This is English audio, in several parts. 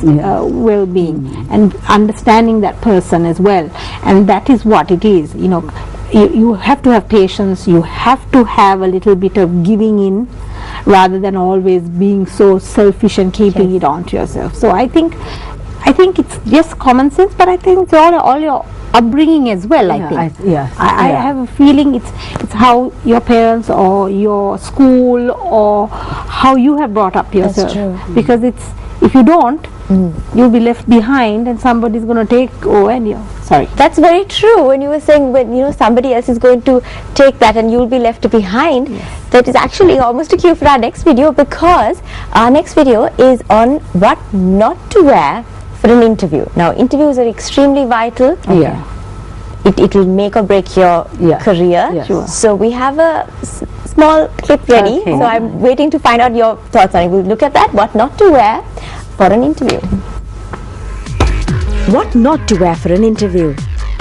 well-being and understanding that person as well. And that is what it is, you know. You have to have patience, you have to have a little bit of giving in rather than always being so selfish and keeping it on to yourself. So I think it's just common sense, but I think it's all your upbringing as well. I have a feeling it's how your parents or your school or how you have brought up yourself. That's true. Because if you don't, you'll be left behind and somebody's going to take over and you're sorry. That's very true. When you were saying when somebody else is going to take that and you'll be left behind, that is actually almost a cue for our next video, because our next video is on what not to wear for an interview. Now, interviews are extremely vital. It will make or break your career. So we have a small clip ready. So I'm waiting to find out your thoughts on it. We'll look at that, what not to wear for an interview. What not to wear for an interview.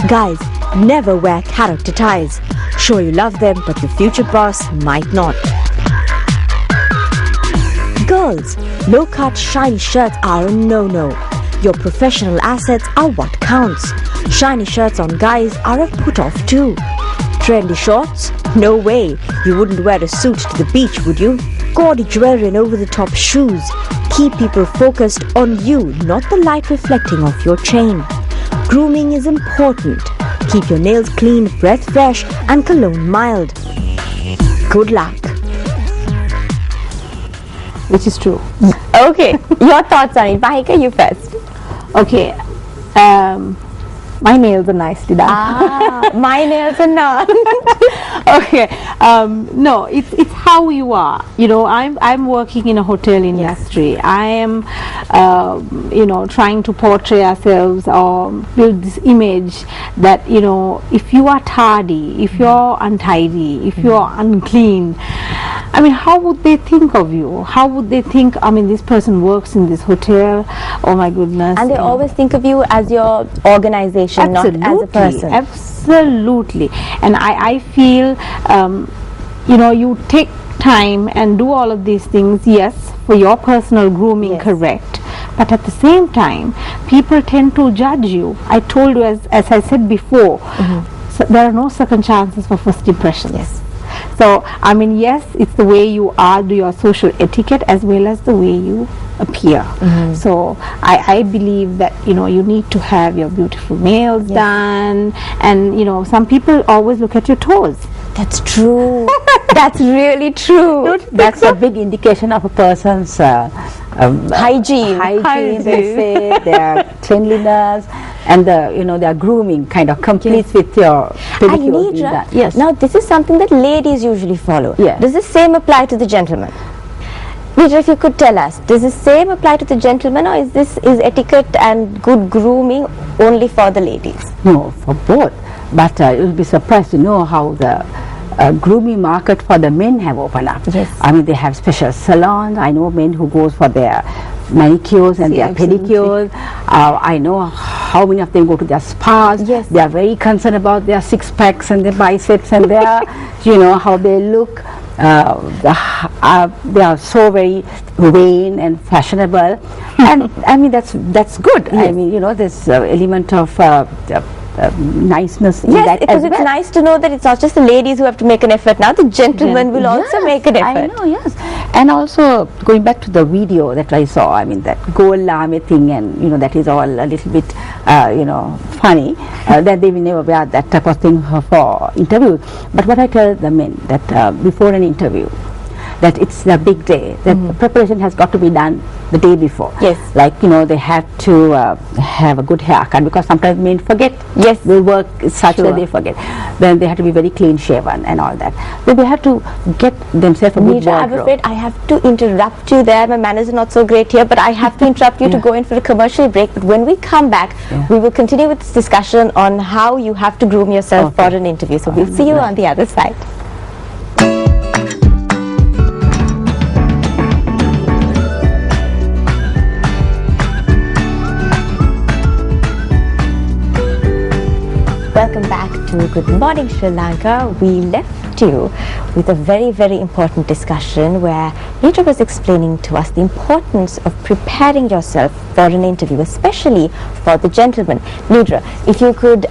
Guys, never wear character ties. Sure, you love them, but your future boss might not. Girls, low-cut shiny shirts are a no-no. Your professional assets are what counts. Shiny shirts on guys are a put-off too. Trendy shorts? No way. You wouldn't wear a suit to the beach, would you? Gaudy jewelry and over-the-top shoes. Keep people focused on you, not the light reflecting off your chain. Grooming is important. Keep your nails clean, breath fresh, and cologne mild. Good luck. Which is true. Okay, your thoughts on it. Mahika, you first. Okay, my nails are nicely done. My nails are not. Okay, no, it's how you are. You know, I'm working in a hotel industry. I am, trying to portray ourselves or build this image that, you know, if you are tardy, if you're untidy, if you're unclean, I mean, how would they think of you? How would they think, I mean, this person works in this hotel, oh my goodness. And they always think of you as your organization, not as a person. Absolutely. And I feel, you take time and do all of these things, yes, for your personal grooming, correct. But at the same time, people tend to judge you. I told you, as I said before, so there are no second chances for first impressions. Yes. So, I mean, yes, it's the way you are, do your social etiquette as well as the way you appear. So, I believe that, you know, you need to have your beautiful nails done, and, you know, some people always look at your toes. That's true. That's really true. That's a big indication of a person's hygiene, they say, their cleanliness, and their grooming kind of completes with your pedicure. Yes. Now, this is something that ladies usually follow. Does the same apply to the gentleman? Nidra, if you could tell us, does the same apply to the gentleman, or is etiquette and good grooming only for the ladies? No, for both. But you'll be surprised to know how the grooming market for the men have opened up. Yes. I mean, they have special salons. I know men who goes for their manicures and their pedicures. I know how many of them go to their spas. Yes. They are very concerned about their six packs and their biceps and their, how they look. They are so very vain and fashionable, and I mean that's good. Yes. I mean, this element of niceness in that because as it's well. nice to know that it's not just the ladies who have to make an effort. Now the gentlemen will also make an effort. I know, yes. And also going back to the video that I saw, I mean that gold lame thing, and that is all a little bit funny, that they will never wear that type of thing for interviews. But what I tell the men, that before an interview, that it's the big day, that the preparation has got to be done the day before. Yes. Like, they have to have a good haircut, because sometimes men forget. Yes. They work such that they forget. Then they have to be very clean shaven and all that. Then they have to get themselves a good wardrobe. I'm afraid I have to interrupt you there. My manners are not so great here, but I have to interrupt you to go in for a commercial break. But when we come back, we will continue with this discussion on how you have to groom yourself for an interview. So we'll see you on the other side. Welcome back to Good Morning Sri Lanka. We left you with a very, very important discussion where Nidra was explaining to us the importance of preparing yourself for an interview, especially for the gentleman. Nidra, if you could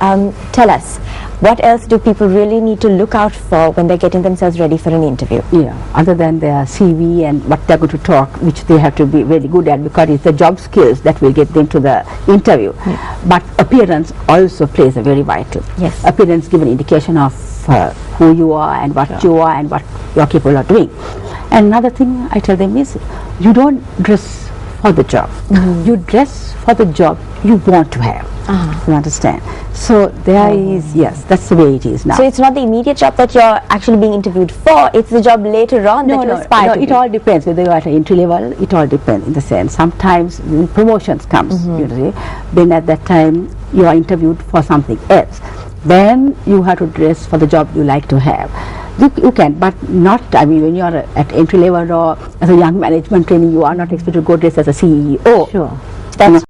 tell us, what else do people really need to look out for when they're getting themselves ready for an interview? Yeah, other than their CV and what they're going to talk, which they have to be very good at, because it's the job skills that will get them to the interview. But appearance also plays a very vital. Yes. Appearance gives an indication of who you are and what you are and what you're capable of doing. And another thing I tell them is, you don't dress for the job. You dress for the job you want to have. You understand? So there is, yes, that's the way it is now. So it's not the immediate job that you're actually being interviewed for, it's the job later on that you aspire to it be. all depends whether you're at an entry level. It all depends in the sense. Sometimes when promotions comes, you know, then at that time you are interviewed for something else. Then you have to dress for the job you like to have. You can, but not, I mean, when you are at entry level or as a young management trainee, you are not expected to go dress as a CEO. Sure. That's